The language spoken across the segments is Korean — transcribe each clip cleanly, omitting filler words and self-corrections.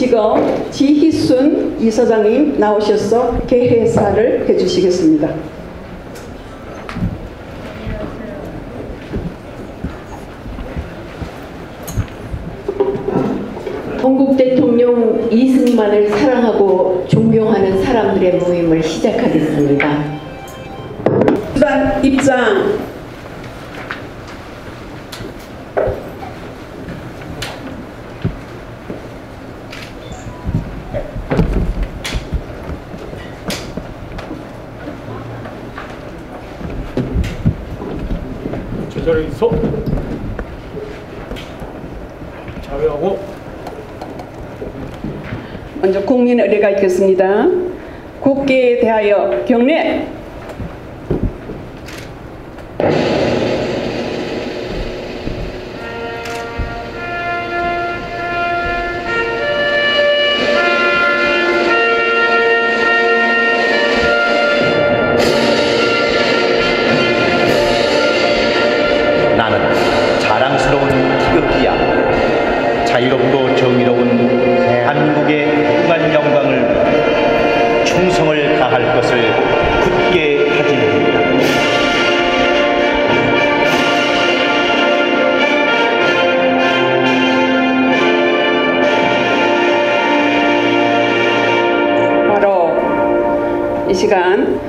지금 지희순 이사장님 나오셔서 개회사를 해주시겠습니다. 건국 대통령 이승만을 사랑하고 존경하는 사람들의 모임을 시작하겠습니다. 수단 입장. 제자리에 서 자회하고 먼저 국민 의례가 있겠습니다. 국기에 대하여 경례. 나는 자랑스러운 태극기야. 자유롭고 정의로운 대한민국의 무궁한 영광을 위해 충성을 다할 것을 굳게 다짐합니다. 바로 이 시간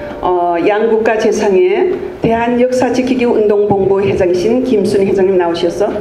양국가 재상의 대한역사지키기 운동본부 회장이신 김순희 회장님 나오셔서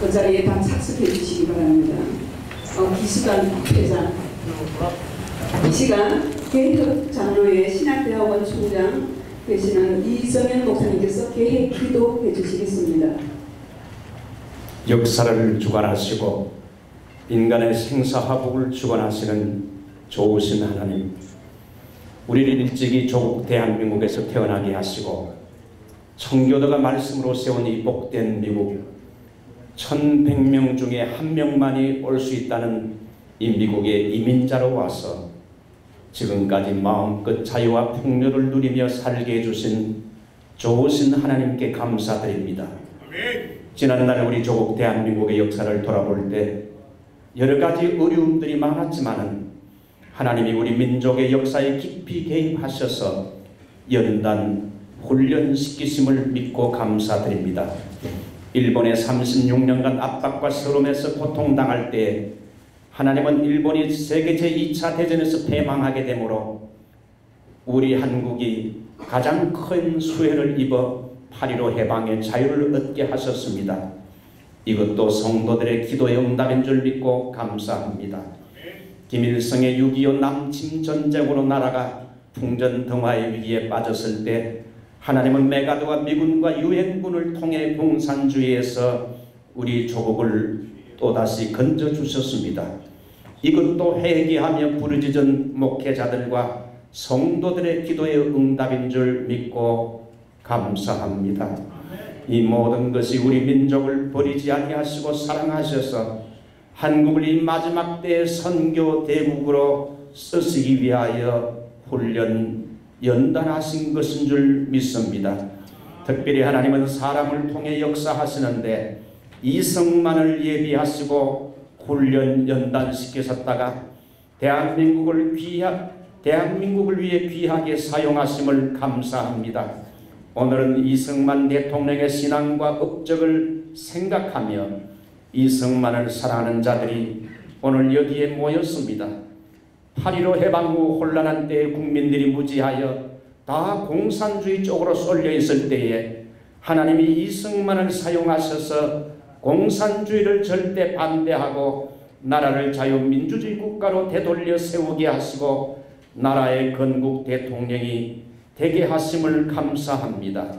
그 자리에 다 착석해 주시기 바랍니다. 기수단 회장, 이 시간 개혁 장로회 신학대학원 총장 되시는 이정현 목사님께서 개혁 기도해 주시겠습니다. 역사를 주관하시고 인간의 생사화복을 주관하시는 좋으신 하나님, 우리를 일찍이 조국 대한민국에서 태어나게 하시고 청교도가 말씀으로 세운 이 복된 미국, 1100명 중에 한 명만이 올 수 있다는 이 미국의 이민자로 와서 지금까지 마음껏 자유와 풍요를 누리며 살게 해주신 좋으신 하나님께 감사드립니다. 지난날 우리 조국 대한민국의 역사를 돌아볼 때 여러 가지 어려움들이 많았지만은 하나님이 우리 민족의 역사에 깊이 개입하셔서 연단, 훈련시키심을 믿고 감사드립니다. 일본의 36년간 압박과 서름에서 고통당할 때 하나님은 일본이 세계 제2차 대전에서 패망하게 되므로 우리 한국이 가장 큰 수혜를 입어 8.15 해방의 자유를 얻게 하셨습니다. 이것도 성도들의 기도의 응답인 줄 믿고 감사합니다. 김일성의 6.25 남침 전쟁으로 나라가 풍전등화의 위기에 빠졌을 때 하나님은 메가드와 미군과 유엔군을 통해 공산주의에서 우리 조국을 또다시 건져주셨습니다. 이것도 회개하며 부르짖은 목회자들과 성도들의 기도의 응답인 줄 믿고 감사합니다. 이 모든 것이 우리 민족을 버리지 아니하시고 사랑하셔서 한국을 이 마지막 때의 선교 대국으로 쓰시기 위하여 훈련 연단하신 것인 줄 믿습니다. 특별히 하나님은 사람을 통해 역사하시는데 이승만을 예비하시고 훈련 연단시키셨다가 대한민국을 위해 귀하게 사용하심을 감사합니다. 오늘은 이승만 대통령의 신앙과 업적을 생각하며 이승만을 사랑하는 자들이 오늘 여기에 모였습니다. 8.15 해방 후 혼란한 때에 국민들이 무지하여 다 공산주의 쪽으로 쏠려 있을 때에 하나님이 이승만을 사용하셔서 공산주의를 절대 반대하고 나라를 자유민주주의 국가로 되돌려 세우게 하시고 나라의 건국 대통령이 되게 하심을 감사합니다.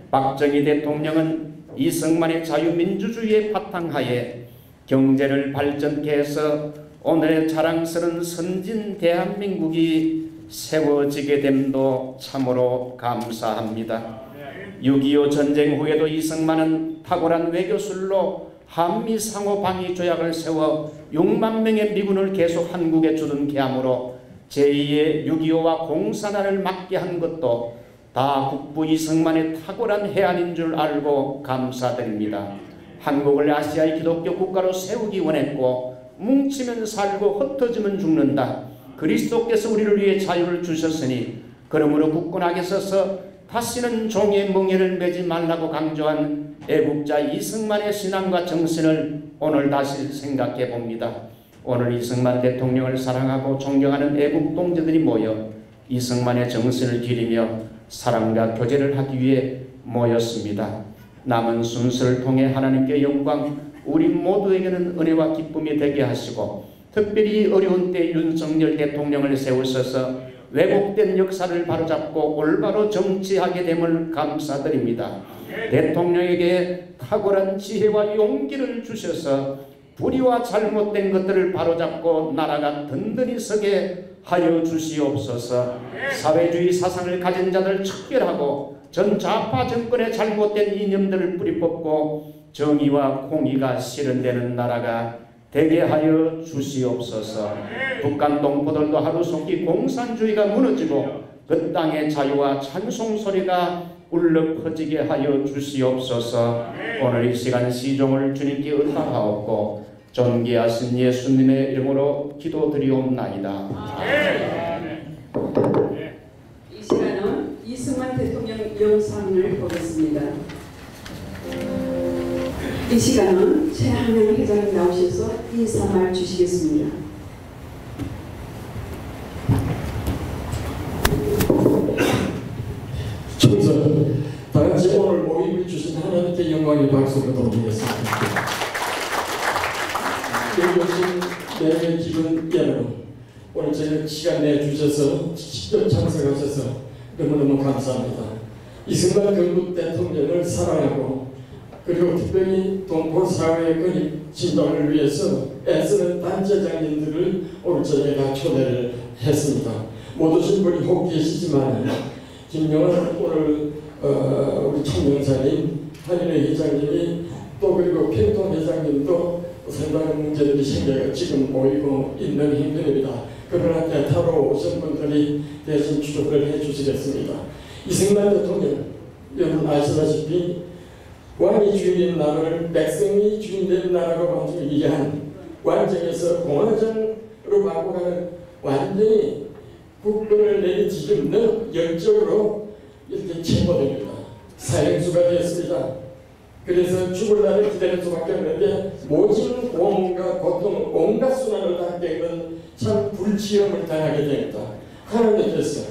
박정희 대통령은 이승만의 자유민주주의의 바탕하에 경제를 발전케 해서 오늘의 자랑스러운 선진 대한민국이 세워지게 됨도 참으로 감사합니다. 6.25 전쟁 후에도 이승만은 탁월한 외교술로 한미 상호 방위 조약을 세워 6만 명의 미군을 계속 한국에 주둔케 함으로 제2의 6.25와 공산화를 막게 한 것도 다 국부 이승만의 탁월한 해안인 줄 알고 감사드립니다. 한국을 아시아의 기독교 국가로 세우기 원했고 뭉치면 살고 흩어지면 죽는다. 그리스도께서 우리를 위해 자유를 주셨으니 그러므로 굳건하게 서서 다시는 종의 멍에를 매지 말라고 강조한 애국자 이승만의 신앙과 정신을 오늘 다시 생각해 봅니다. 오늘 이승만 대통령을 사랑하고 존경하는 애국 동지들이 모여 이승만의 정신을 기리며 사랑과 교제를 하기 위해 모였습니다. 남은 순서를 통해 하나님께 영광, 우리 모두에게는 은혜와 기쁨이 되게 하시고 특별히 어려운 때 윤석열 대통령을 세우셔서 왜곡된 역사를 바로잡고 올바로 정치하게 됨을 감사드립니다. 대통령에게 탁월한 지혜와 용기를 주셔서 불의와 잘못된 것들을 바로잡고 나라가 든든히 서게 하여 주시옵소서. 사회주의 사상을 가진 자들 척결하고 전 좌파 정권의 잘못된 이념들을 뿌리뽑고 정의와 공의가 실현되는 나라가 되게 하여 주시옵소서. 북한 동포들도 하루속히 공산주의가 무너지고 그 땅의 자유와 찬송 소리가 울려 퍼지게 하여 주시옵소서. 오늘 이 시간 시종을 주님께 의탁하옵고 존귀하신 예수님의 이름으로 기도드리옵나이다. 이 시간은 이승만 대통령 영상을 보겠습니다. 이 시간은 최한영 회장님 나오셔서 인사말 주시겠습니다. 총선 다같이 오늘 모임을 주신 하나님께 영광의 박수를 드리겠습니다. 오신 내외 기분 여러분, 오늘 저녁 시간 내주셔서 직접 참석하셔서 너무너무 감사합니다. 이승만 건국 대통령을 사랑하고 그리고 특별히 동포사회의 건립 진정을 위해서 애쓰는 단체장님들을 오늘 저희가 초대를 했습니다. 못 오신 분이 혹 계시지만 김영환 오늘 우리 청명사님, 한인회 회장님이 또 그리고 평통 회장님도 상당한 문제들이 생겨서 지금 모이고 있는 형편입니다. 그러나 대타로 오신 분들이 대신 추적을 해주시겠습니다. 이승만 대통령, 여러분 아시다시피 왕이 주인인 나라를 백성이 주인된 나라로 만들기 위한 관정에서 공화정으로 바꿔가는 완전히 국권을 내리치는 열정으로 이렇게 체포됩니다. 사형수가 되었습니다. 그래서 죽을 날을 기다릴 수밖에 없는데 모진 고문과 고통, 온갖 순환을 다 겪는 참 불치형을 당하게 됩니다. 하나님께서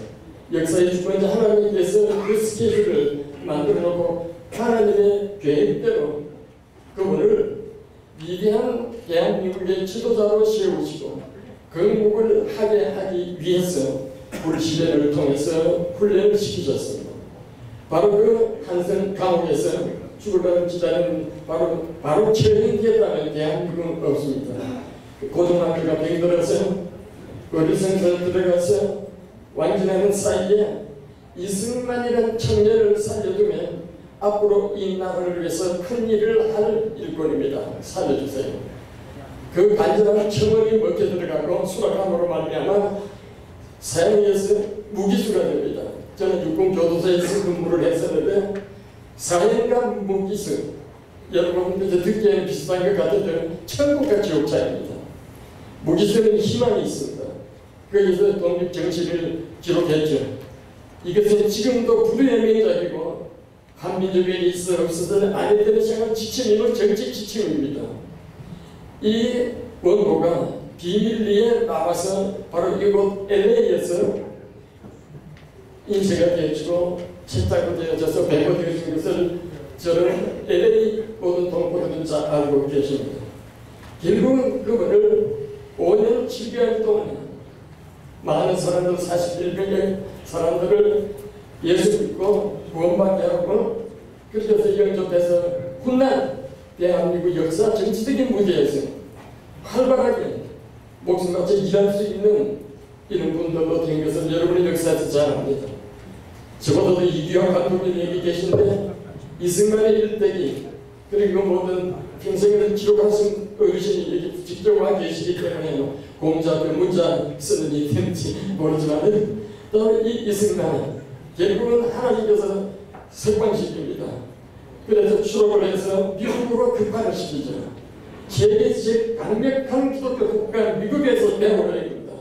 역사의 주권자 하나님께서 그 스케줄을 만들어 놓고 하나님의 계획대로 그분을 위대한 대한민국의 지도자로 세우시고 건국을 하게 하기 위해서 불시대를 통해서 훈련을 시키셨습니다. 바로 그 한성 감옥에서 죽을 날을 기다리는 바로 처형되었다는 대한민국은 없습니다. 고등학교가 병들어서 어리석은 들어가서 완전하는 사이에 이승만이라는 청년을 살려두면 앞으로 이 나라를 위해서 큰 일을 할 일꾼입니다. 살려주세요. 그 간절한 청원이 먹혀 들어가고 수락함으로 말미암아 사형에서 무기수가 됩니다. 저는 육군교도소에서 근무를 했었는데 사형과 무기수, 여러분 이제 듣기에는 비슷한 것 같은데 천국과 지옥 차이입니다. 무기수는 희망이 있습니다. 거기서 독립정신을 기록했죠. 이것은 지금도 불의의 명작이고 한민족에 있어 없어서는 안 되는 생활 지침이고 정책 지침입니다. 이 원고가 비밀리에 나와서 바로 이곳 LA에서 인쇄가 되어지고 책자로 되어져서 배포되어진 것을 저는 LA 모든 동포들은 잘 알고 계십니다. 결국은 그분을 5년 7개월 동안 많은 사람들 41명의 사람들을 예수 믿고 구원받게 하고 그래서 영접해서 훗날 대한민국 역사 정치적인 무대에서 활발하게 목숨 바쳐 일할 수 있는 이런 분들로 된 것을 여러분의 역사에서 잘 압니다. 저보다도 이규영 감독님 여기 계신데 이승만의 일대기 그리고 모든 평생을 기록하신 어르신이 여기 직접 와 계시기 때문에 공자들 문자 쓰는 일인지 모르지만 또 이 이승만은 결국은 하나님께서 석방시킵니다. 그래서 추록을 해서 미국으로 급파를 시키죠. 세계 제일 강력한 기독교 국가 미국에서 내보내입니다.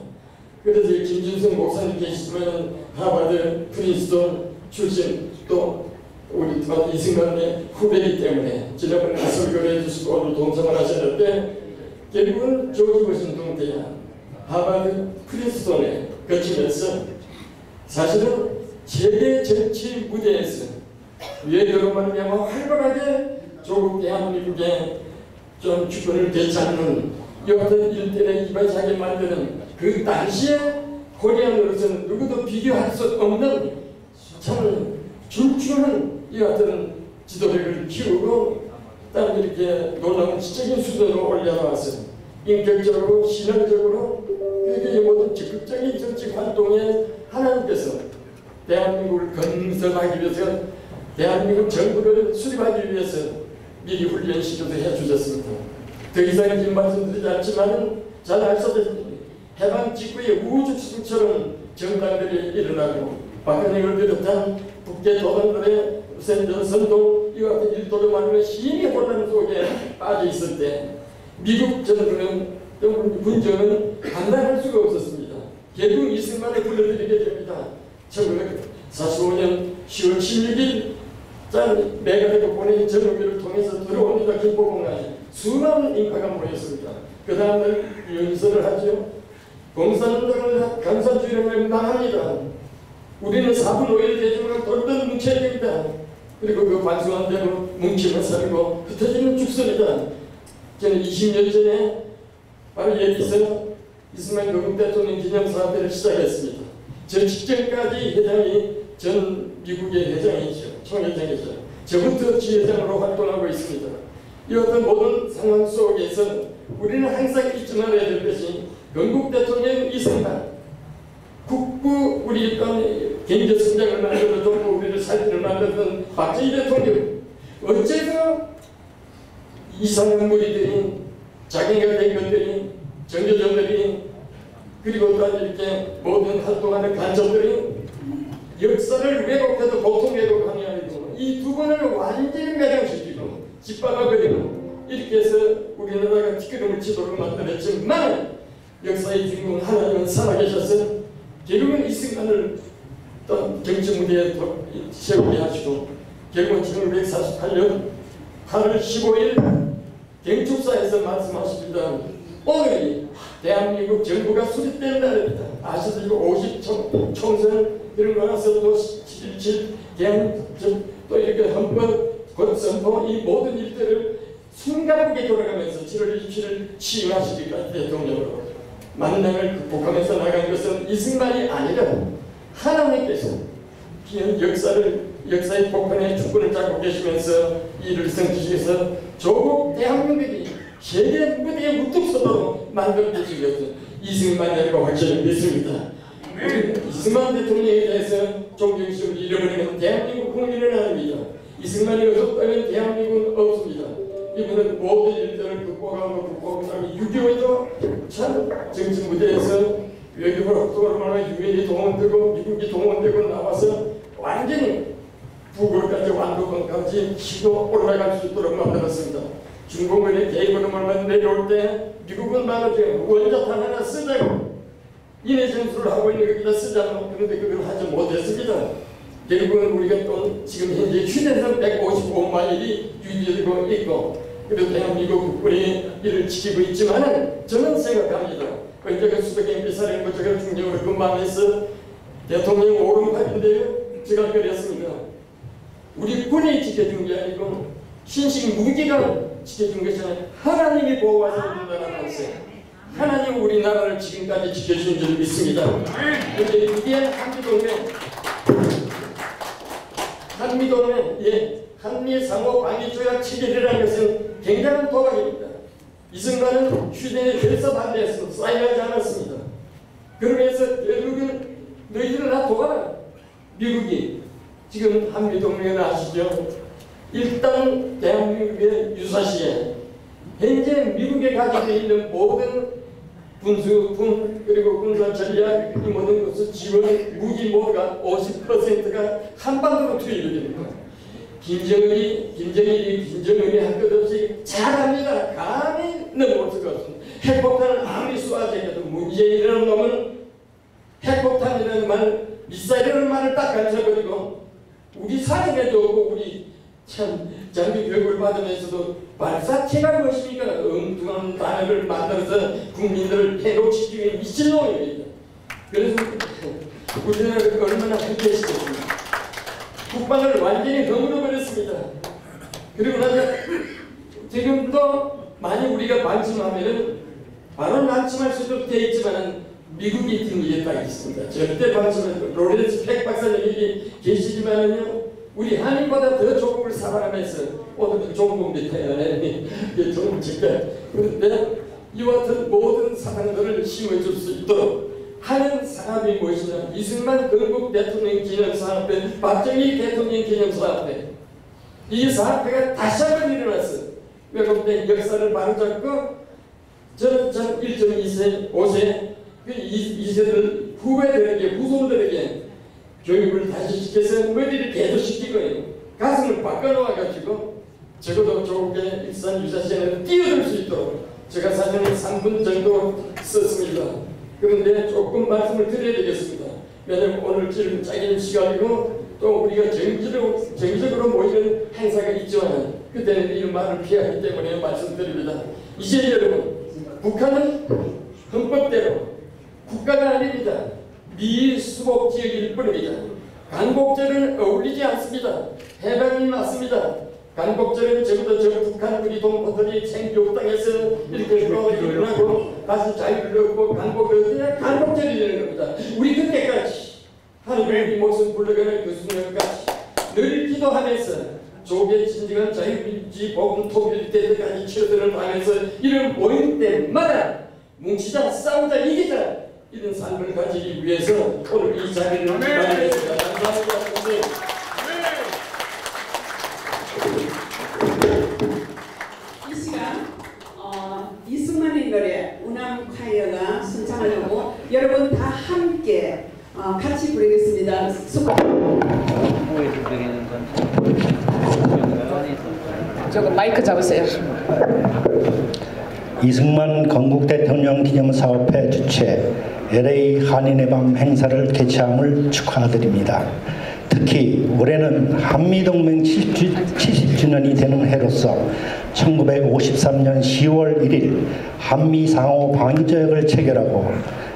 그래서 김준성 목사님 계시지만 하버드 프린스턴 출신 또 우리 이승만의 후배이기 때문에 지난번에 설교를 해주시고 오늘 동참을 하셨는데 결국은 조지 워싱턴 대학 하버드 프린스턴에 거치면서 사실은 세계 정치 무대에서 외교로 말미암아 활발하게 조국 대한민국의 좀 주권을 되찾는 이와 같은 일들에 이바지하게 만드는 그 당시에 코리안으로서는 누구도 비교할 수 없는 참 출중한 이와 같은 지도력을 키우고 딱 이렇게 놀라운 지적인 수준으로 올려나와서 인격적으로 신앙적으로 그렇게 모든 적극적인 정치 활동에 하나님께서 대한민국을 건설하기 위해서 대한민국 정부를 수립하기 위해서 미리 훈련시켜서 해주셨습니다. 더 이상 긴 말씀드리지 않지만 잘 아시다시피 해방 직후에 우주처럼 정당들이 일어나고 박근혜를 비롯한 북계 도당들의 선동 이와 같은 일도로 말하는 심히 혼란 속에 빠져 있을 때 미국 정부는 군정은 감당할 수가 없었습니다. 결국 이승만을 불러들이게 됩니다. 1945년 10월 16일 메가드가 보낸 전우기를 통해서 들어옵니다. 김포공항에 수많은 인파가 모였습니다. 그 다음날 연설을 하죠. 공산당을 강산주의를 망합니다. 우리는 4분 5일 대중을 돌던 뭉쳐야 됩니다. 그리고 그 반성한 대로 뭉치면 살고 흩어지는 죽선이다. 저는 20년 전에 바로 여기서 이승만 거국 대통령 기념사업회를 시작했습니다. 저 직전까지 회장이 전 미국의 회장이죠. 총회장이죠. 저부터 지회장으로 활동하고 있습니다. 이 어떤 모든 상황 속에서 우리는 항상 잊지 말아야 될 것이 건국 대통령 이승만, 국부 우리 경제 성장을 만들어줬고 우리를 살기를 만들었던 박정희 대통령, 어째서 이상한 무리들이 자기가 된 것들이 정교조들이 그리고 또 이렇게 모든 활동하는 간첩들이 역사를 왜곡해도 보통 왜곡함이 아니고 이 두 분을 완전히 매장시키고 짓밟아버리고 이렇게 해서 우리나라가 뒷걸음을 치도록 만들었지만 역사의 주인공 하나님은 살아계셔서 결국은 이승만을 또 정치 무대에 세우게 하시고 결국은 1948년 8월 15일 경축사에서 말씀하십니다. 오늘이 대한민국 정부가 수립된 날입니다. 아시죠? 50 총선 이런 거 나서 또 7.27 대한 또 이렇게 헌법 권선포 이 모든 일들을 숨가쁘게 돌아가면서 7월 27일 취임하시기까지 대통령으로 만남을 극복하면서 나간 것은 이승만이 아니라 하나님께서 역사의 폭풍의 주권을 잡고 계시면서 이를 성취해서 조국 대한민국이 세계 무대에 우뚝 서도록 만들어 주신 것은 이승만이라고 확실히 믿습니다. 이승만 대통령에 대해서 존경심을 잃어버리면 대한민국 국민은 아닙니다. 이승만이 없었다면 대한민국은 없습니다. 이분은 모든 일들을 극복하고 6.25도 참 정치 무대에서 외교부 활동을 유엔이 동원되고 미국이 동원되고 나와서 완전히 북을까지 완도권까지 치고 올라갈 수 있도록 만들었습니다. 중공군의 개입으로만 내려올 때 미국은 말하죠. 원자탄 하나 쓰자고 인해 전술을 하고 있는 것보다 쓰자고 그런데 그걸 하지 못했습니다. 결국은 우리가 또 지금 현재 휴대선 155마일이 유지되고 있고 그래도 대한민국 국군이 이를 지키고 있지만 저는 생각합니다. 언제가 수도권 사령부 제가 중정으로 근무하면서 대통령 오른팔인데요. 제가 그랬습니다. 우리 군이 지켜준 게 아니고 신식 무기가 지켜준 것이 아니라 하나님이 보호하셔야 된다는 말씀. 하나님 우리나라를 지금까지 지켜준 줄 믿습니다. 그런데 이게 한미동맹, 한미 상호 방위 조약 체결이라는 것은 굉장한 도박입니다. 이승만은 휴전에 결사 반대했습니다. 사인하지 않았습니다. 그러면서 결국은 너희들은 다 도와라. 미국이 지금 한미동맹을 아시죠? 일단 대한민국의 유사시에 현재 미국에 가지고 있는 모든 군수품 그리고 군사 전략 이 모든 것을 지원 무기 모두가 50%가 한반도로 투입이 됩니다. 김정은이 할 것 없이 잘합니다. 감히 넘어올 수가 없습니다. 핵폭탄을 아무리 쏘아대도 문재인이라는 놈은 핵폭탄이라는 말, 미사일이라는 말을 딱 가르쳐버리고 우리 사령에도 없고 우리 참 장비 교육을 받으면서도 발사체가 무엇입니까? 엉뚱한 단어를 만들어서 국민들을 해독시키기 위해 미친놈입니다. 그래서 우리나라가 얼마나 불쾌시켰습니까? 국방을 완전히 허물어버렸습니다. 그리고 나서 지금도 만약 우리가 방침하면은 바로 방침할 수도 되어 있지만 미국이 등기에 딱 있습니다. 절대 방침은 로렌스 팩 박사님이 계시지만은요. 우리 한인보다 더 조국을 사랑하면서 오늘은 조국 밑에 조국 집회 그런데 이와 같은 모든 사랑들을 심어줄 수 있도록 하는 사람이 무엇이냐 이승만 건국 대통령 기념사업회 박정희 대통령 기념사업회 이 사업회가 다시 한번 일어났어. 왜냐하면 역사를 바로잡고 저는 1.2세 5세 그 2세들 후배들에게 후손들에게 교육을 다시 시켜서 머리를 개조시키고 가슴을 바꿔놓아가지고 적어도 조국의 일산 유사시에는 뛰어들 수 있도록 제가 사전에 3분 정도 썼습니다. 그런데 조금 말씀을 드려야 되겠습니다. 왜냐하면 오늘 지금 짧은 시간이고 또 우리가 정기적으로 모이는 행사가 있지만 그때는 이런 말을 피하기 때문에 말씀드립니다. 이제 여러분 북한은 헌법대로 국가가 아닙니다. 미수복지역일 뿐입니다. 강복절은 어울리지 않습니다. 해방이 맞습니다. 간곡절은 적어도 저 북한 우리 동포들이 생교육 땅에서 이렇게 일어나고 다시 자유를 얻고 간곡을 얻어야 간곡절이 되는 겁니다. 우리 그때까지 하나님의 모습 불러가는 그 순간까지 늘 기도하면서 조국의 진정한 자유민주주의 복음 통일 때까지 치료들을 하면서 이런 모임 때마다 뭉치자 싸우자 이기자 이런 삶을 가지기 위해서 오늘 이 자리를 마련했습니다. 감사합니다. 이 시간 이승만의 노래 우남콰이어가 선창하려고 여러분 다 함께 같이 부르겠습니다. 저거 마이크 잡으세요. 이승만 건국 대통령 기념사업회 주최 LA 한인의 밤 행사를 개최함을 축하드립니다. 특히 올해는 한미동맹 70주년이 되는 해로서 1953년 10월 1일 한미상호 방위조약을 체결하고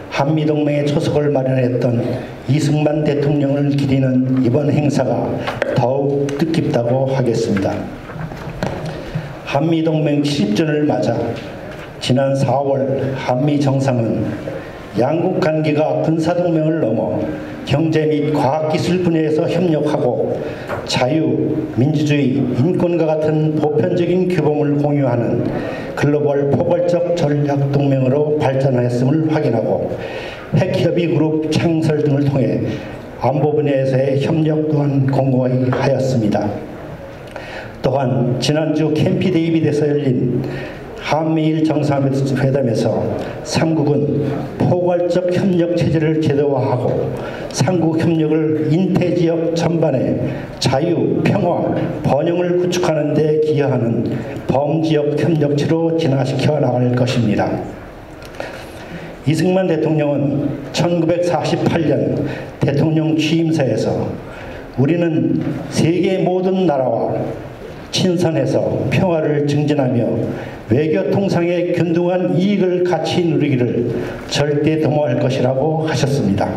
한미동맹의 초석을 마련했던 이승만 대통령을 기리는 이번 행사가 더욱 뜻깊다고 하겠습니다. 한미동맹 70주년을 맞아 지난 4월 한미정상은 양국 관계가 군사동맹을 넘어 경제 및 과학기술 분야에서 협력하고 자유, 민주주의, 인권과 같은 보편적인 규범을 공유하는 글로벌 포괄적 전략동맹으로 발전하였음을 확인하고 핵협의그룹 창설 등을 통해 안보 분야에서의 협력 또한 공고히 하였습니다. 또한 지난주 캠프 데이빗에서 열린 한미일 정상회담에서 삼국은 포괄적 협력 체제를 제도화하고 삼국 협력을 인태지역 전반에 자유, 평화, 번영을 구축하는 데 기여하는 범지역 협력체로 진화시켜 나갈 것입니다. 이승만 대통령은 1948년 대통령 취임사에서 우리는 세계 모든 나라와 친선해서 평화를 증진하며 외교 통상의 균등한 이익을 같이 누리기를 절대 도모할 것이라고 하셨습니다.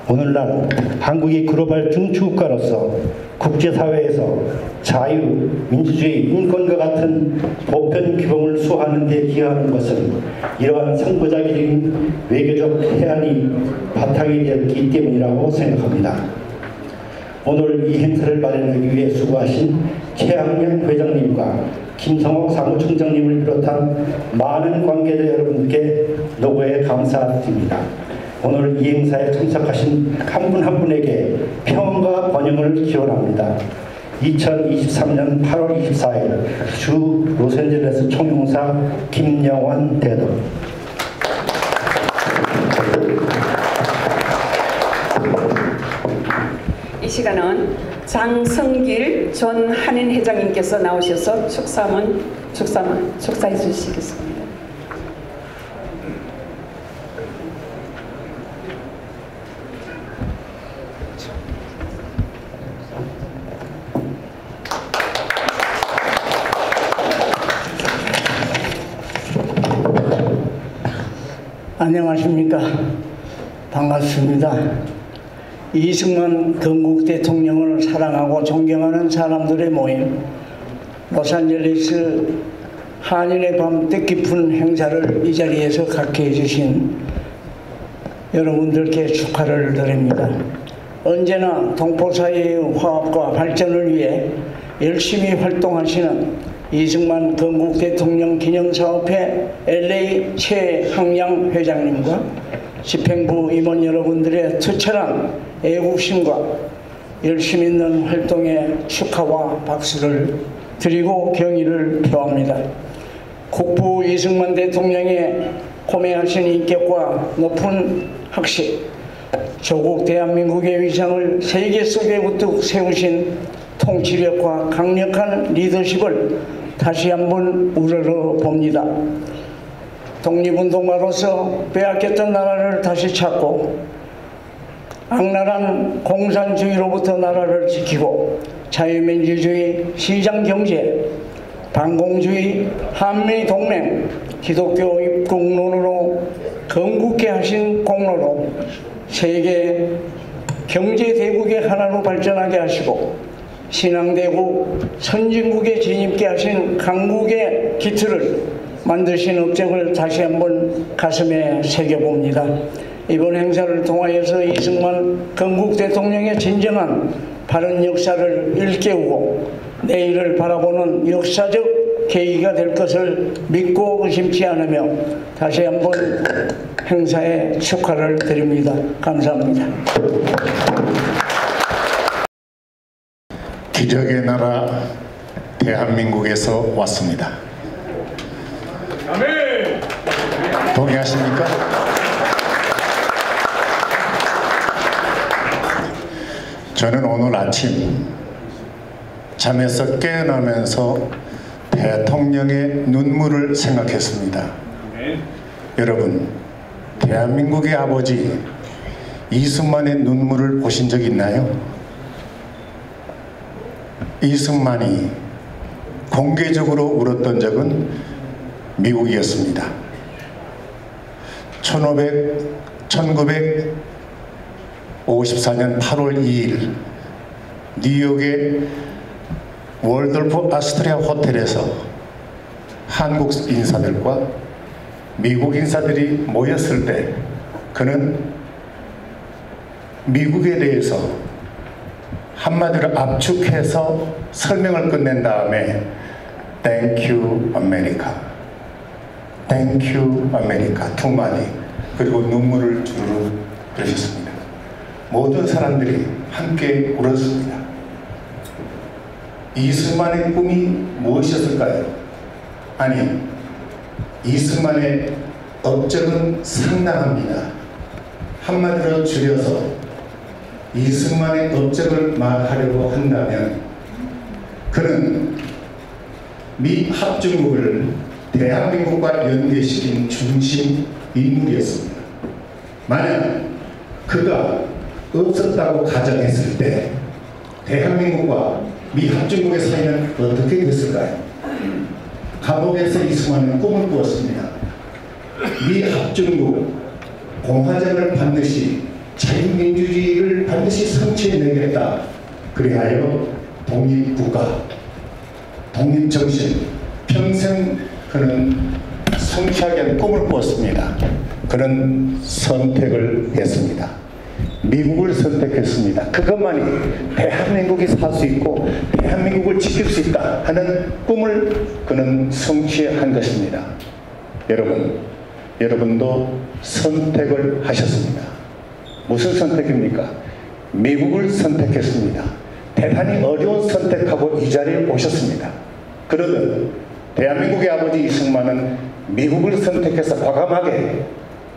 오늘날 한국이 글로벌 중추국가로서 국제사회에서 자유, 민주주의, 인권과 같은 보편 규범을 수호하는 데 기여하는 것은 이러한 선구자적인 외교적 해안이 바탕이 되었기 때문이라고 생각합니다. 오늘 이 행사를 마련하기 위해 수고하신 최학량 회장님과 김성옥 사무총장님을 비롯한 많은 관계자 여러분께 노고에 감사드립니다. 오늘 이 행사에 참석하신 한 분 한 분에게 평안과 번영을 기원합니다. 2023년 8월 24일 주 로스앤젤레스 총영사 김영환 대독. 이 시간은 장성길 전 한인 회장님께서 나오셔서 축사해 주시겠습니다. 안녕하십니까. 반갑습니다. 이승만 건국 대통령을 사랑하고 존경하는 사람들의 모임 로스앤젤레스 한인의 밤 뜻깊은 행사를 이 자리에서 갖게 해주신 여러분들께 축하를 드립니다. 언제나 동포 사이의 화합과 발전을 위해 열심히 활동하시는 이승만 건국 대통령 기념사업회 LA 최학량 회장님과 집행부 임원 여러분들의 투철한 애국심과 열심 있는 활동에 축하와 박수를 드리고 경의를 표합니다. 국부 이승만 대통령의 고매하신 인격과 높은 학식, 조국 대한민국의 위상을 세계 속에 우뚝 세우신 통치력과 강력한 리더십을 다시 한번 우러러 봅니다. 독립운동가로서 빼앗겼던 나라를 다시 찾고 악랄한 공산주의로부터 나라를 지키고 자유민주주의, 시장경제, 반공주의, 한미동맹, 기독교 입국론으로 건국케 하신 공로로 세계 경제대국의 하나로 발전하게 하시고 신앙되고 선진국에 진입케 하신 강국의 기틀을 만드신 업적을 다시 한번 가슴에 새겨봅니다. 이번 행사를 통하여서 이승만 건국 대통령의 진정한 바른 역사를 일깨우고 내일을 바라보는 역사적 계기가 될 것을 믿고 의심치 않으며 다시 한번 행사에 축하를 드립니다. 감사합니다. 기적의 나라 대한민국에서 왔습니다. 아멘. 동의하십니까? 저는 오늘 아침 잠에서 깨어나면서 대통령의 눈물을 생각했습니다. 여러분, 대한민국의 아버지 이승만의 눈물을 보신 적 있나요? 이승만이 공개적으로 울었던 적은 미국이었습니다. 1954년 8월 2일 뉴욕의 월돌프 아스토리아 호텔에서 한국 인사들과 미국 인사들이 모였을 때 그는 미국에 대해서 한마디로 압축해서 설명을 끝낸 다음에 Thank you America, Thank you America 두 마디 그리고 눈물을 주르르 흘리셨습니다. 모든 사람들이 함께 울었습니다. 이승만의 꿈이 무엇이었을까요? 아니, 이승만의 업적은 상당합니다. 한마디로 줄여서 이승만의 업적을 말하려고 한다면 그는 미 합중국을 대한민국과 연계시킨 중심 인물이었습니다. 만약 그가 없었다고 가정했을 때 대한민국과 미 합중국의 사이는 어떻게 됐을까요? 감옥에서 이승만은 꿈을 꾸었습니다. 미 합중국 공화정을 반드시 자유민주주의를 반드시 성취해내겠다. 그리하여 독립국가, 독립정신 평생 그는 성취하게 한 꿈을 꾸었습니다. 그는 선택을 했습니다. 미국을 선택했습니다. 그것만이 대한민국이 살 수 있고 대한민국을 지킬 수 있다 하는 꿈을 그는 성취한 것입니다. 여러분도 선택을 하셨습니다. 무슨 선택입니까? 미국을 선택했습니다. 대단히 어려운 선택하고 이 자리에 오셨습니다. 그러던 대한민국의 아버지 이승만은 미국을 선택해서 과감하게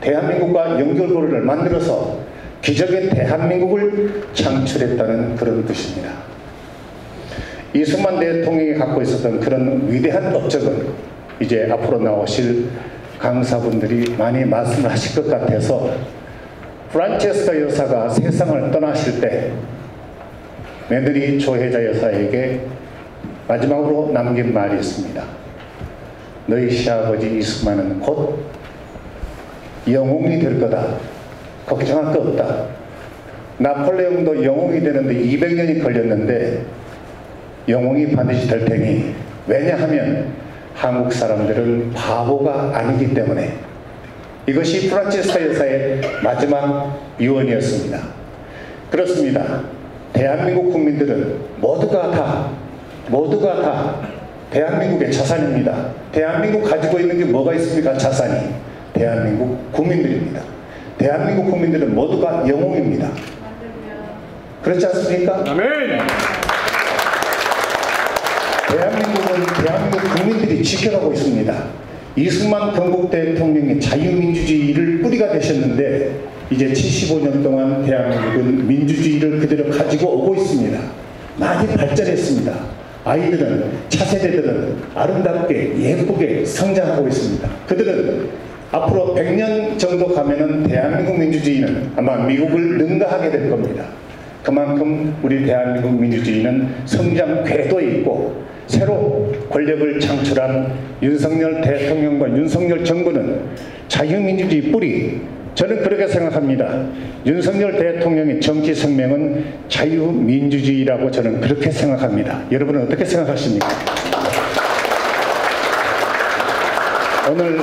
대한민국과 연결고리를 만들어서 기적의 대한민국을 창출했다는 그런 뜻입니다. 이승만 대통령이 갖고 있었던 그런 위대한 업적은 이제 앞으로 나오실 강사분들이 많이 말씀을 하실 것 같아서 프란체스카 여사가 세상을 떠나실 때 며느리 조혜자 여사에게 마지막으로 남긴 말이 있습니다. 너희 시아버지 이승만은 곧 영웅이 될 거다. 걱정할 거 없다. 나폴레옹도 영웅이 되는데 200년이 걸렸는데 영웅이 반드시 될 테니 왜냐하면 한국 사람들은 바보가 아니기 때문에. 이것이 프란체스카 여사의 마지막 유언이었습니다. 그렇습니다. 대한민국 국민들은 모두가 다 대한민국의 자산입니다. 대한민국 가지고 있는 게 뭐가 있습니까? 자산이. 대한민국 국민들입니다. 대한민국 국민들은 모두가 영웅입니다. 그렇지 않습니까? 아멘. 대한민국 국민들이 지켜가고 있습니다. 이승만 건국 대통령이 자유민주주의를 뿌리가 되셨는데 이제 75년 동안 대한민국은 민주주의를 그대로 가지고 오고 있습니다. 많이 발전했습니다. 아이들은, 차세대들은 아름답게 예쁘게 성장하고 있습니다. 그들은 앞으로 100년 정도 가면은 대한민국 민주주의는 아마 미국을 능가하게 될 겁니다. 그만큼 우리 대한민국 민주주의는 성장 궤도에 있고 새로 권력을 창출한 윤석열 대통령과 윤석열 정부는 자유민주주의 뿌리, 저는 그렇게 생각합니다. 윤석열 대통령의 정치 성명은 자유민주주의라고 저는 그렇게 생각합니다. 여러분은 어떻게 생각하십니까? 오늘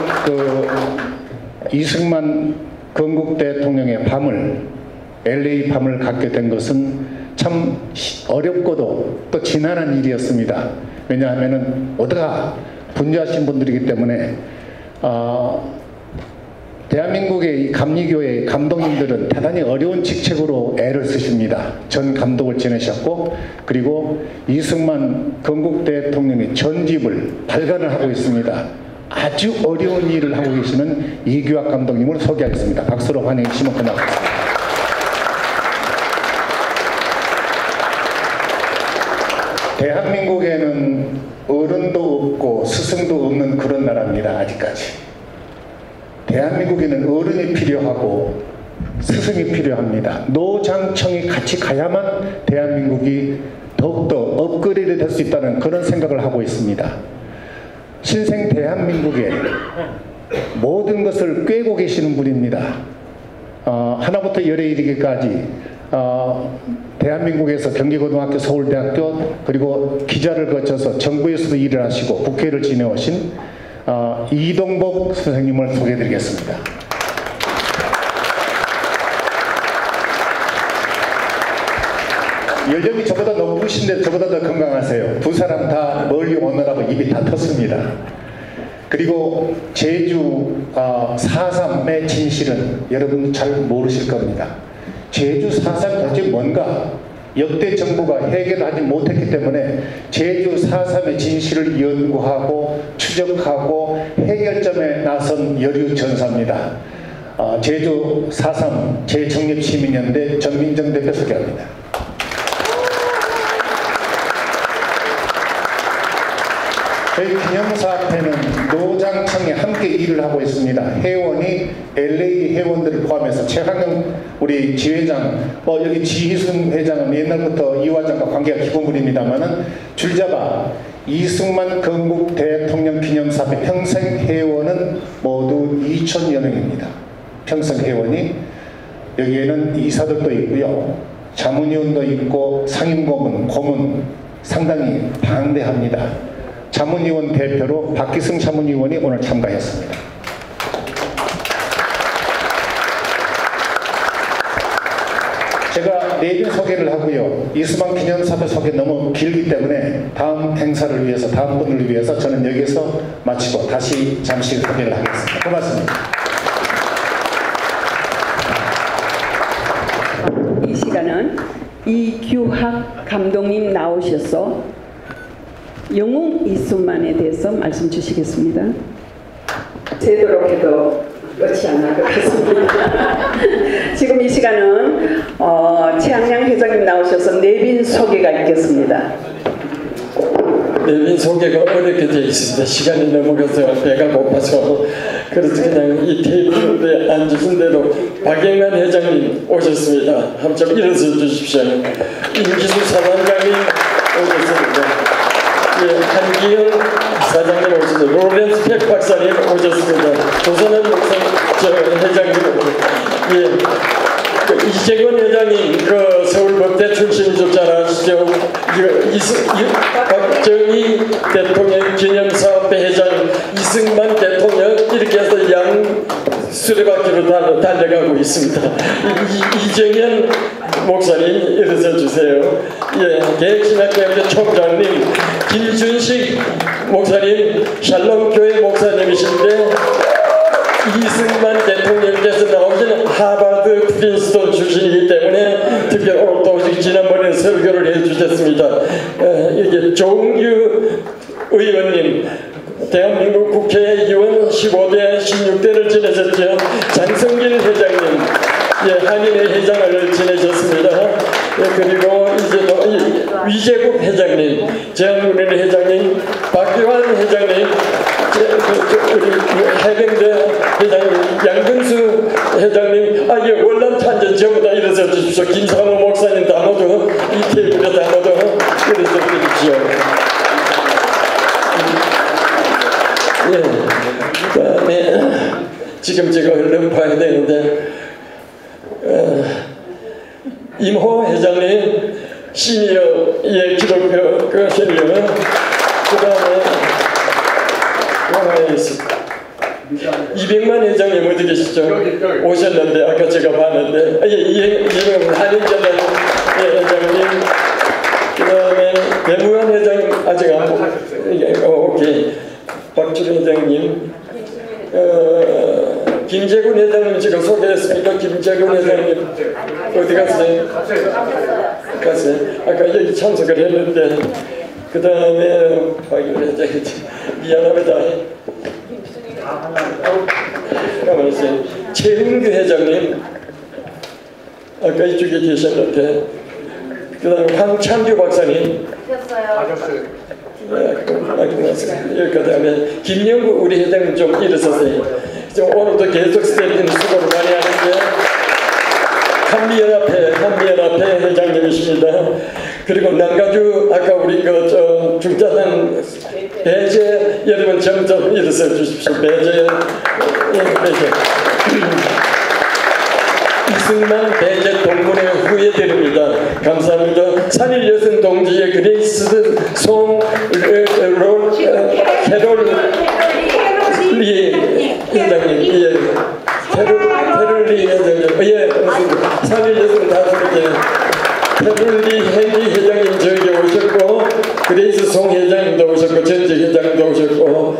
이승만 건국 대통령의 밤을, LA 밤을 갖게 된 것은 참 어렵고도 또 지난한 일이었습니다. 왜냐하면 모두가 분주하신 분들이기 때문에 대한민국의 이 감리교회 감독님들은 대단히 어려운 직책으로 애를 쓰십니다. 전 감독을 지내셨고, 그리고 이승만 건국 대통령의 전집을 발간을 하고 있습니다. 아주 어려운 일을 하고 계시는 이규학 감독님을 소개하겠습니다. 박수로 환영해 주시면 고맙겠습니다. 대한민국에는 어른도 없고 스승도 없는 그런 나라입니다. 아직까지. 대한민국에는 어른이 필요하고 스승이 필요합니다. 노장청이 같이 가야만 대한민국이 더욱더 업그레이드 될 수 있다는 그런 생각을 하고 있습니다. 신생 대한민국의 모든 것을 꿰고 계시는 분입니다. 하나부터 열에 이르기까지 대한민국에서 경기고등학교, 서울대학교, 그리고 기자를 거쳐서 정부에서도 일을 하시고 국회를 지내오신 이동복 선생님을 소개해드리겠습니다. 연령이 저보다 높으신데 저보다 더 건강하세요. 두 사람 다 멀리 오느라고 입이 다 텄습니다. 그리고 제주 4.3의 진실은 여러분 잘 모르실 겁니다. 제주 4.3 도대체 뭔가? 역대 정부가 해결하지 못했기 때문에 제주 4.3의 진실을 연구하고 추적하고 해결점에 나선 여류전사입니다. 제주 4.3 재정립시민연대 전민정 대표 소개합니다. 저희 기념사 앞에는 노장청이 함께 일을 하고 있습니다. 회원이 LA 회원들을 포함해서 최강영 우리 지회장, 여기 지희순 회장은 옛날부터 이 화장과 관계가 깊은 분입니다만은 줄잡아 이승만 건국 대통령 기념사 앞에 평생 회원은 모두 2,000여 명입니다. 평생 회원이. 여기에는 이사들도 있고요, 자문위원도 있고 상임고문, 고문 상당히 방대합니다. 자문위원 대표로 박기승 자문위원이 오늘 참가했습니다. 제가 내빈 소개를 하고요, 이승만 기념사표 소개 너무 길기 때문에 다음 행사를 위해서, 다음 분을 위해서 저는 여기서 마치고 다시 잠시 소개를 하겠습니다. 고맙습니다. 이 시간은 이규학 감독님 나오셔서 영웅 이승만에 대해서 말씀 주시겠습니다. 제대로 해도 끝이 안 날 것 같습니다. 지금 이 시간은 최양양 회장님 나오셔서 내빈 소개가 있겠습니다. 내빈 소개가 어렵게 되어 있습니다. 시간이 넘어가서 배가 고파서 그래서 그냥 이 테이블에 앉으신 대로 박영란 회장님 오셨습니다. 한번 일어서 주십시오. 임기수 사단장님 오셨습니다. 한기영 사장님 오셨습니다. 로렌스 팩 박사님 오셨습니다. 조선현 회장님 이재건 회장님 서울법대 출신이죠. 잘 아시죠? 박정희 대통령 기념사업회 회장, 이승만 대통령 이렇게 해서 양 수레바퀴로 달려가고 있습니다. 이정현 목사님 일어서 주세요. 계획신학대학교 총장님, 김준식 목사님, 샬롬교회 목사님이신데 이승만 대통령께서 나오신 하버드 프린스턴 출신이기 때문에 특별히 또 지난번에 설교를 해주셨습니다. 이게 조은규 의원님, 대한민국 국회의원 15대 16대를 지내셨죠. 장성길 회장님, 한인회 회장을 지내셨습니다. 그리고 이제 또 위재국 회장님, 재한군인 회장님, 박규환 회장님, 우리 해병대 회장님, 양근수 회장님, 월남 찬전 전부 다 일어서 주십시오. 김상호 목사님 다 모두 이 테이블에 다 모두 일어서 주십시오. 그다음에 지금 제가 얼른 봐야 되는데 임호 회장님 시니어 기록교 그시니어 그 다음에 영화에 있습니다. 이병만 회장님 어디 계시죠? 오셨는데 아까 제가 봤는데 이병만 한인전당 회장님 그 다음에 배무환 회장님 아직 안 보고 오케이 박준 회장님 김재군 회장님 제가 소개했습니다. 김재군 회장님 어디 갔어요? 갔어요. 아까 여기 참석을 했는데 그 다음에 박준 회장님 미안합니다. 가만히 있어요. 최흥규 회장님 아까 이쪽에 계셨는데 그 다음에 황창규 박사님 그 다음에 김영구 우리 회장님 좀 일어서세요. 오늘도 계속 스태프님 수고를 많이 하는데 한미연합회 회장님이십니다. 그리고 남가주 아까 우리 그 중자단 배제 여러분 좀 일어서 주십시오. 배제 이승만 배제 동문회 후회드립니다. 감사합니다. 산일 여성 동지의 그레이스 송 캐롤리 회장님 캐롤리 회장님 산일 여성 다수의 캐롤리 헨리 회장님 저에게 오셨고 그레이스 송 회장님도 오셨고 전직 회장님도 오셨고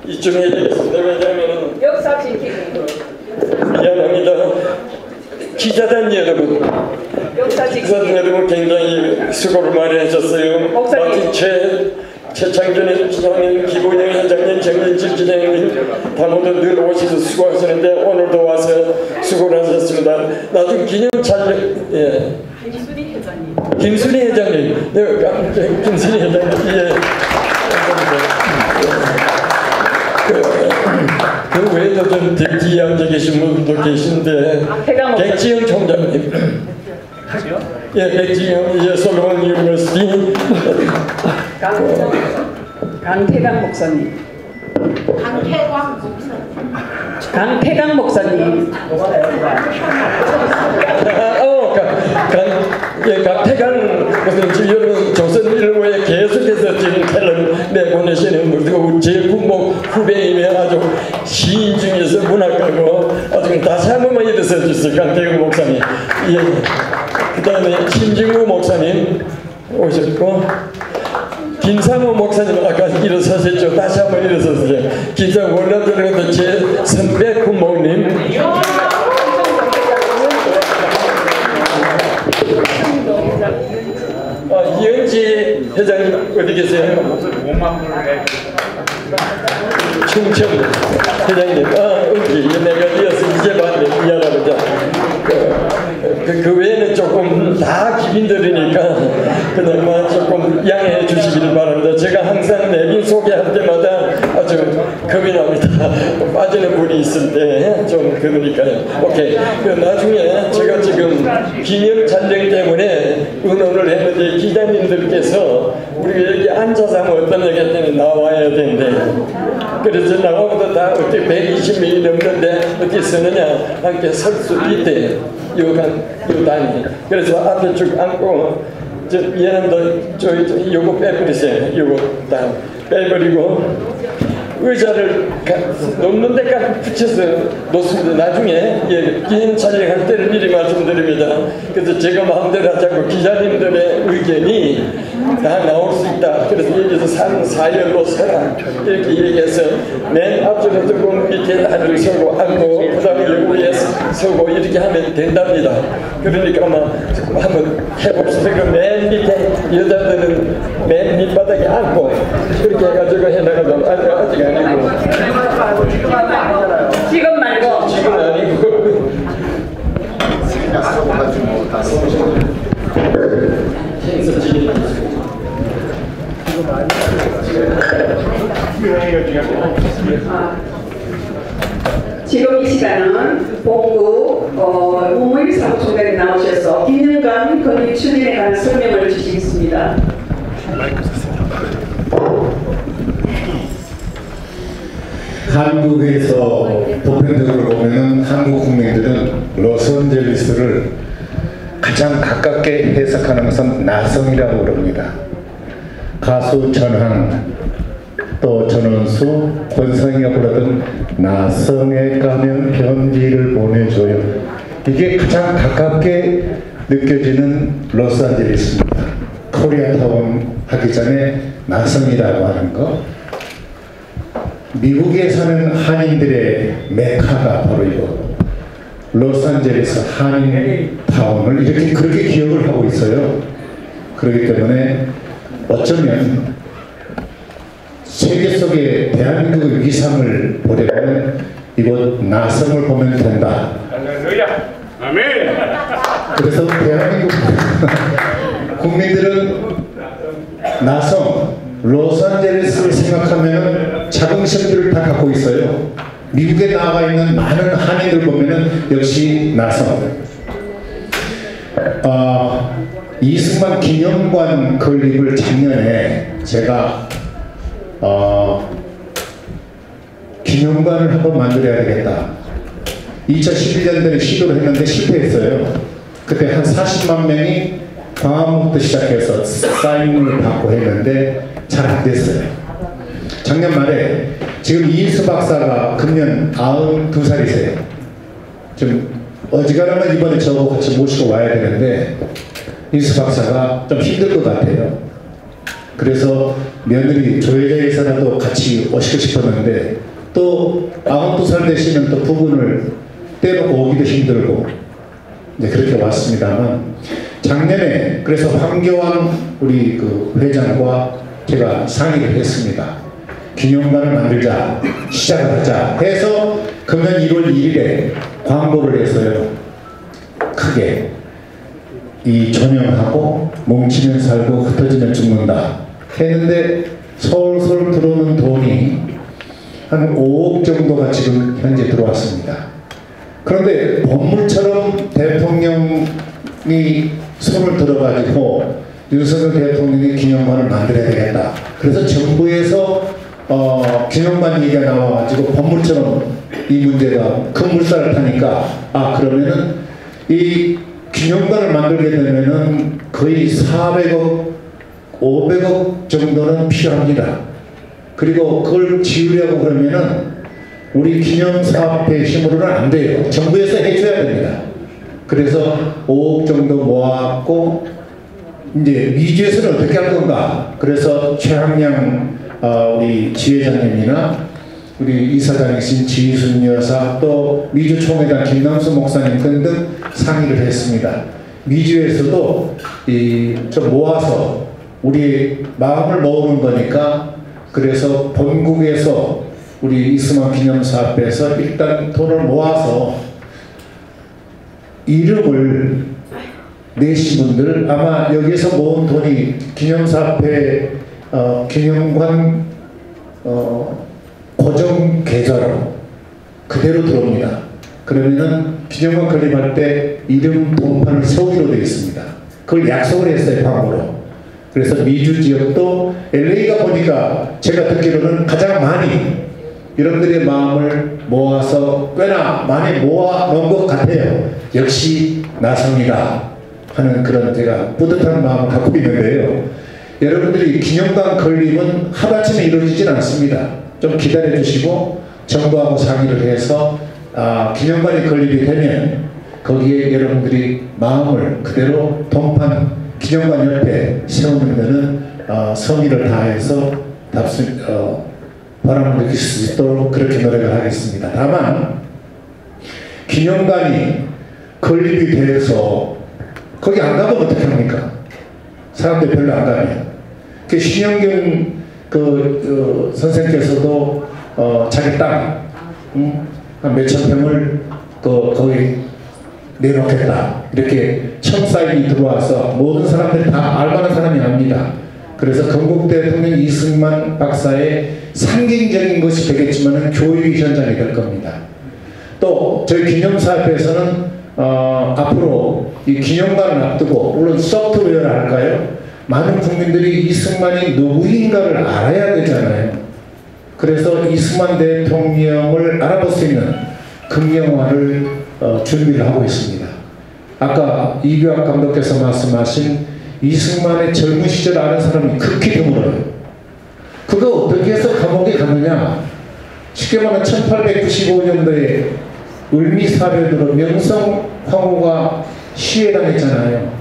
이쯤 해야 되겠습니다. 왜냐하면 역사 지키는 거. 미안합니다. 기자단 여러분, 기자단 여러분 굉장히 수고를 많이 하셨어요. 마틴 최창준 기자님, 기본영 회장님, 정진칠 기자님 다 모두 늘 오셔서 수고하시는데 오늘도 와서 수고를 하셨습니다. 나중에 기념 촬영 김순희 회장님. 김순희 회장님. 네, 김순희 회장님. 예. 그 외에도 좀 대기에 앉아 계신 분도 계신데 백지영 총장님 예, 백지영 솔로몬 유니버시티 강태강 목사님 강태강 목사님 강태강 여러분 조선 일보에 계속해서 지금 텔을 내보내시는 분이고 제 군목 후배이며 아주 시인 중에서 문학가고 아주 다시 한 번만 일어서 주세요. 강태강 목사님. 예. 그 다음에 신진구 목사님 오셨고 김상호 목사님 아까 일어서셨죠. 다시 한 번 일어서세요. 김상호 원래대로 제 선배 군목님 이현지 회장님 어디 계세요? 충청 회장님 내가 이어서 이제 봤네. 미안합니다. 그 외에는 조금 다 기빈들이니까 그나마 조금 양해해 주시기를 바랍니다. 제가 항상 내빈 소개할 때마다 아주 겁이 납니다. 빠지는 분이 있을 때 좀 그러니까요. 오케이. 나중에 제가 지금 기념 촬영 때문에 의논을 했는데 기자님들께서 우리가 여기 앉아서 하면 어떤 얘기 했더니 나와야 된대. 그래서 나오고도 다 어떻게 120명이 넘는데 어떻게 쓰느냐 함께 설 수 있대. 요 단위. 그래서 앞에 쭉 앉고 얘는 요거 빼버리세요. 요거 다 빼버리고 의자를 놓는 데까지 붙여서 놓습니다. 나중에 기념 촬영할 때를 미리 말씀드립니다. 그래서 제가 마음대로 하자고 기자님들의 의견이 다 나올 수 있다. 그래서 여기서 사열로 서라 이렇게 얘기해서 맨 앞쪽에 듣고 밑에 다리를 서고 앉고 그 다음에 여기에 서고 이렇게 하면 된답니다. 그러니까 아마 한번 해봅시다. 맨 밑에 여자들은 맨 밑바닥에 앉고 그렇게 해가지고 해나가도 아직 아니고 지금 말고 지금 아니고 지금 이 시간은 본부 우물사무총장이 나오셔서 기념관 건립 추진에 관한 설명을 주시겠습니다. 한국에서 보편적으로 보면은 한국 국민들은 로스앤젤레스를 가장 가깝게 해석하는 것은 나성이라고 그럽니다. 가수 전황, 또 전원수, 권상이가 부르던 나성에 가면 편지를 보내줘요. 이게 가장 가깝게 느껴지는 로스앤젤레스입니다. 코리아타운 하기 전에 나성이라고 하는 거. 미국에 사는 한인들의 메카가 바로 이거. 로스앤젤레스 한인타운을 이렇게 그렇게 기억을 하고 있어요. 그렇기 때문에 어쩌면 세계 속에 대한민국의 위상을 보려면 이곳 나성을 보면 된다. 할렐루야. 아멘. 그래서 대한민국 국민들은 나성, 로스앤젤레스를 생각하면 자긍심들을 다 갖고 있어요. 미국에 나가 있는 많은 한인들 보면은 역시 나성. 이승만 기념관 건립을 작년에 제가 기념관을 한번 만들어야 되겠다. 2011년도에 시도를 했는데 실패했어요. 그때 한 40만 명이 광화문부터 시작해서 사인을 받고 했는데 잘 안 됐어요. 작년 말에 지금 이인수 박사가 금년 92살이세요. 좀 어지간하면 이번에 저하고 같이 모시고 와야 되는데 이인수 박사가 좀 힘들 것 같아요. 그래서 며느리 조혜자에서라도 같이 오시고 싶었는데 또 92살 되시면 또 부분을 떼놓고 오기도 힘들고 이제 그렇게 왔습니다만 작년에 그래서 황교안 우리 그 회장과 제가 상의를 했습니다. 기념관을 만들자, 시작을 하자 해서 금년 1월 1일에 광고를 했어요. 크게 이 조명하고 뭉치면 살고 흩어지면 죽는다 했는데 솔솔 들어오는 돈이 한 5억 정도가 지금 현재 들어왔습니다. 그런데 본물처럼 대통령이 손을 들어가지고 윤석열 대통령이 기념관을 만들어야 되겠다. 그래서 정부에서 기념관 얘기가 나와가지고 본물처럼 이 문제가 큰 물살을 타니까 그러면은 이 기념관을 만들게 되면은 거의 400억, 500억 정도는 필요합니다. 그리고 그걸 지으려고 그러면은 우리 기념사업회 힘으로는 안 돼요. 정부에서 해줘야 됩니다. 그래서 5억 정도 모았고 이제 미주에서는 어떻게 할 건가? 그래서 최학량 우리 지회장님이나 우리 이사장이신 지희순 여사 또 미주 총회장 김남수 목사님 등등 상의를 했습니다. 미주에서도 좀 모아서 우리 마음을 모으는 거니까 그래서 본국에서 우리 이승만 기념사업에서 일단 돈을 모아서 이름을 내신 분들 아마 여기에서 모은 돈이 기념사업회 기념관 고정 계좌로 그대로 들어옵니다. 그러면은 기념관 건립할 때 이름 동판을 세우기로 되어 있습니다. 그걸 약속을 했어요, 광고로. 그래서 미주 지역도 LA가 보니까 제가 듣기로는 가장 많이 여러분들의 마음을 모아서 꽤나 많이 모아 놓은 것 같아요. 역시 나성이다 하는 그런 제가 뿌듯한 마음을 갖고 있는데요. 여러분들이 기념관 건립은 하루아침에 이루어지진 않습니다. 좀 기다려 주시고 정부하고 상의를 해서 기념관이 건립이 되면 거기에 여러분들이 마음을 그대로 동판 기념관 옆에 세우는 데는 성의를 다해서 바람을 느낄 수 있도록 그렇게 노력을 하겠습니다. 다만 기념관이 건립이 돼서 거기 안 가면 어떻게 합니까? 사람들 별로 안 가면. 신영균 선생께서도 자기 땅 한 몇천 평을 거기 내놓겠다 이렇게 청사인이 들어와서 모든 사람들이 다 알만한 사람이 압니다. 그래서 건국대 대통령 이승만 박사의 상징적인 것이 되겠지만 교육의 현장이 될 겁니다. 또 저희 기념사업에서는 앞으로 이 기념관을 앞두고 물론 소프트웨어를 할까요? 많은 국민들이 이승만이 누구인가를 알아야 되잖아요. 그래서 이승만 대통령을 알아볼 수 있는 극영화를 준비를 하고 있습니다. 아까 이규학 감독께서 말씀하신 이승만의 젊은 시절 아는 사람이 극히 드물어요. 그거 어떻게 해서 감옥에 갔느냐? 쉽게 말하면 1895년도에 을미사변으로 명성황후가 시해당했잖아요.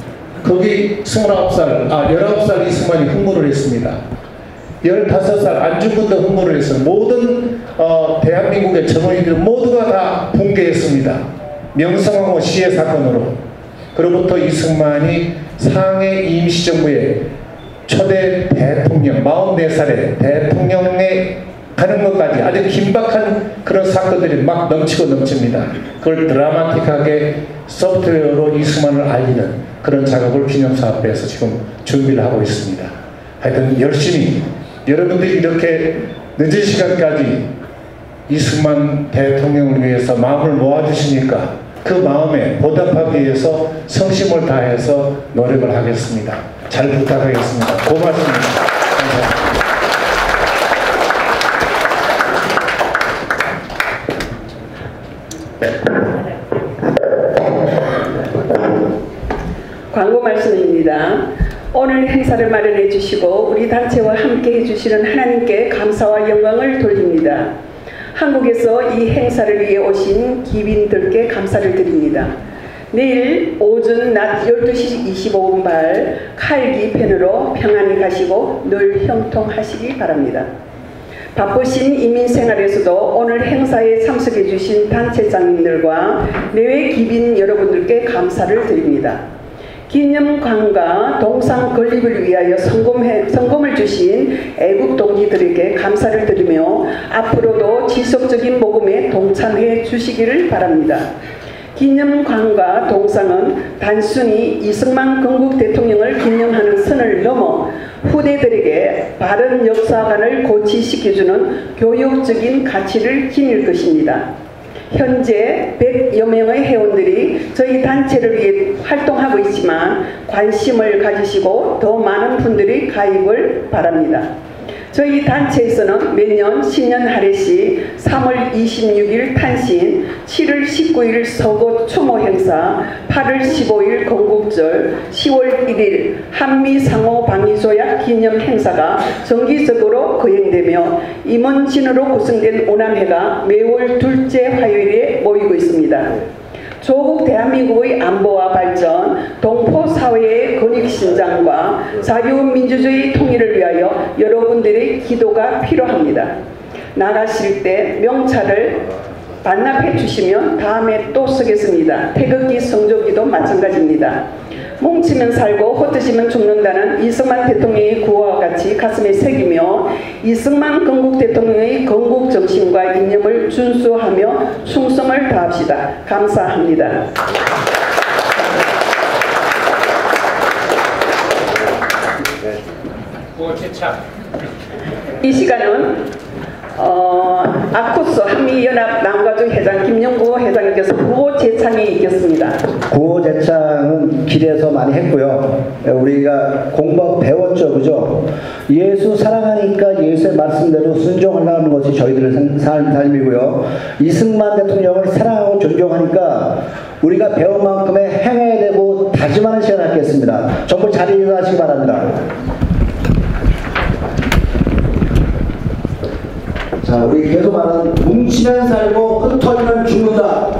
거기 19살 이승만이 흥무를 했습니다. 15살 안중근도 흥무를 했어요. 모든 대한민국의 전원이들 모두가 다 붕괴했습니다. 명성황후 시해 사건으로. 그로부터 이승만이 상해 임시정부의 초대 대통령 44살에 대통령에 가는 것까지 아주 긴박한 그런 사건들이 막 넘치고 넘칩니다. 그걸 드라마틱하게 소프트웨어로 이승만을 알리는 그런 작업을 기념사업부에서 지금 준비를 하고 있습니다. 하여튼 열심히 여러분들이 이렇게 늦은 시간까지 이승만 대통령을 위해서 마음을 모아주시니까 그 마음에 보답하기 위해서 성심을 다해서 노력을 하겠습니다. 잘 부탁하겠습니다. 고맙습니다. 감사합니다. 광고 말씀입니다. 오늘 행사를 마련해 주시고 우리 단체와 함께 해주시는 하나님께 감사와 영광을 돌립니다. 한국에서 이 행사를 위해 오신 기빈들께 감사를 드립니다. 내일 오전 낮 12시 25분 발 칼기 펜으로 평안히 가시고 늘 형통하시기 바랍니다. 바쁘신 이민생활에서도 오늘 행사에 참석해 주신 단체장님들과 내외 기빈 여러분들께 감사를 드립니다. 기념관과 동상 건립을 위하여 성금을 주신 애국 동지들에게 감사를 드리며 앞으로도 지속적인 모금에 동참해 주시기를 바랍니다. 기념관과 동상은 단순히 이승만 건국 대통령을 기념하는 선을 넘어 후대들에게 바른 역사관을 고취시켜주는 교육적인 가치를 지닐 것입니다. 현재 100여 명의 회원들이 저희 단체를 위해 활동하고 있지만 관심을 가지시고 더 많은 분들이 가입을 바랍니다. 저희 단체에서는 매년 신년 할애시 3월 26일 탄신, 7월 19일 서고 추모 행사, 8월 15일 건국절, 10월 1일 한미 상호 방위 조약 기념 행사가 정기적으로 거행되며 임원진으로 구성된 오남회가 매월 둘째 화요일에 모이고 있습니다. 조국 대한민국의 안보와 발전, 동포사회의 권익신장과 자유민주주의 통일을 위하여 여러분들의 기도가 필요합니다. 나가실 때 명찰을 반납해 주시면 다음에 또 쓰겠습니다. 태극기 성조기도 마찬가지입니다. 뭉치면 살고 흩어지면 죽는다는 이승만 대통령의 구호와 같이 가슴에 새기며 이승만 건국 대통령의 건국 정신과 이념을 준수하며 충성을 다합시다. 감사합니다. 이 시간은 아코스 한미연합 남가족 회장 김영구 회장님께서 구호 제창이 있겠습니다. 구호 제창은 길에서 많이 했고요. 우리가 공부 배웠죠, 그죠? 예수 사랑하니까 예수의 말씀대로 순종하려는 것이 저희들의 삶이고요. 이승만 대통령을 사랑하고 존경하니까 우리가 배운 만큼의 행해야 되고 다짐하는 시간 갖겠습니다. 전부 자리에 일어나시기 바랍니다. 자, 우리 계속 말하는 뭉치면 살고 흩어지면 죽는다.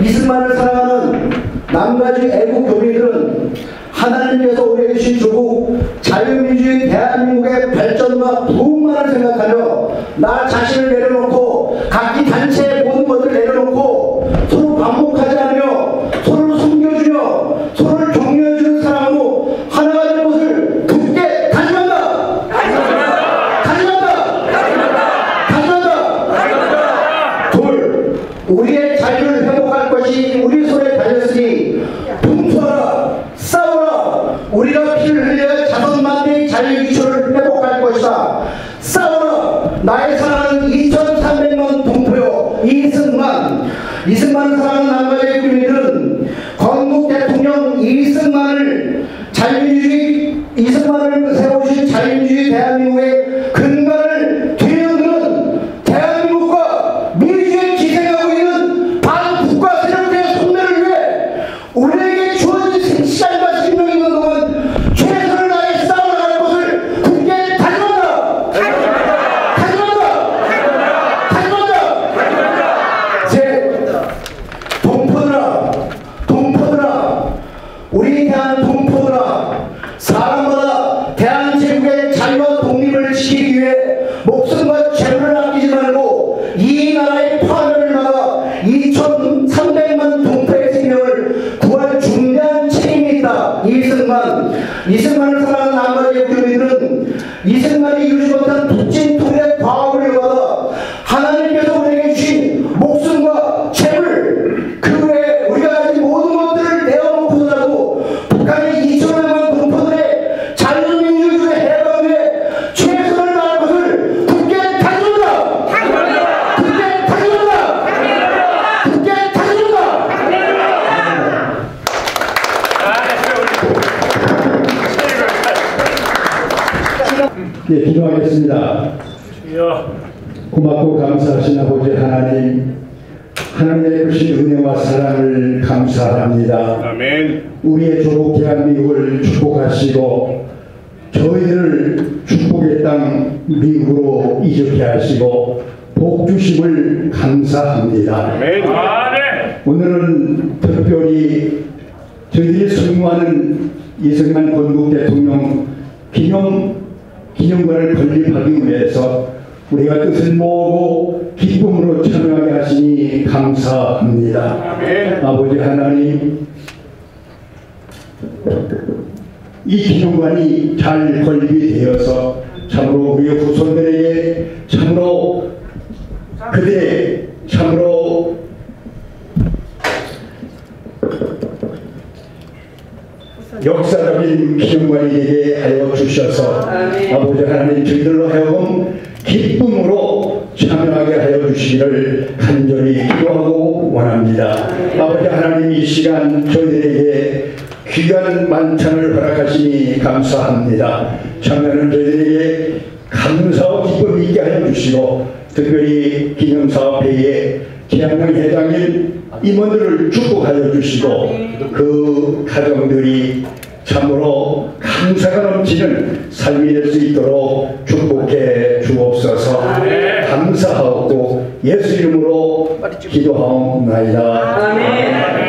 이승만을 사랑하는 남가주 애국 교민들은 하나님께서 우리에게 주신 조국 자유민주주의 대한민국의 발전과 부흥만을 생각하며 나 자신을 내려놓고 각기 단체의 모든 것을 내려놓고 서로 반복하지 않으며 서로를 섬겨주며 서로를 격려해주는 사랑으로 하나가 될 것을 굳게 다짐한다. 우리의 자유를 회복할 것이 우리 손에 달렸으니 분투하라, 싸워라. 우리가 피를 흘려 자손만대의 자유기초를 회복할 것이다. 싸워라. 나의 사랑은 2300만 동포요 이승만을 사랑하는 남가주의 국민들은 건국 대통령 이승만을 세워주신 자유민주주의 대한민국의 근간을 이승만을 사랑하는 남가지의 국민들은 이승만이 이루지 못한 빚진 통일의 과업을 이어받아 하나님께서 우리에게 주신 목숨과 재물 그 외에 우리가 가진 모든 것들을 내어놓고서라도 북한의 2천여만 동포들의 자유민주주의 해방 위에 최선을 다할 것을 굳게 다짐합니다. 굳게 다짐합니다. 굳게 다짐합니다. 네, 기도하겠습니다. 고맙고 감사하신 아버지 하나님, 하나님의 크신 은혜와 사랑을 감사합니다. 아멘. 우리의 조국 대한민국을 축복하시고 저희들을 축복의 땅 미국으로 이적해 하시고 복 주심을 감사합니다. 아멘. 오늘은 특별히 저희들이 선무하는 이승만 건국 대통령 기념관을 건립하기 위해서 우리가 뜻을 모으고 기쁨으로 참여하게 하시니 감사합니다. 아멘. 아버지 하나님, 이 기념관이 잘 건립이 되어서 참으로 우리 후손들에게 참으로 역사적인 기념관이 되게 하여 주셔서 아버지 하나님, 저희들로 하여금 기쁨으로 참여하게 하여 주시기를 간절히 기도하고 원합니다. 아버지 하나님, 이 시간 저희들에게 귀한 만찬을 허락하시니 감사합니다. 참여하는 저희들에게 감사와 기쁨이 있게 하여 주시고 특별히 기념사업회의 최양락 회장님 임원들을 축복하여 주시고 그 가정들이 참으로 감사가 넘치는 삶이 될 수 있도록 축복해 주옵소서. 감사하고 예수 이름으로 기도하옵나이다. 아멘.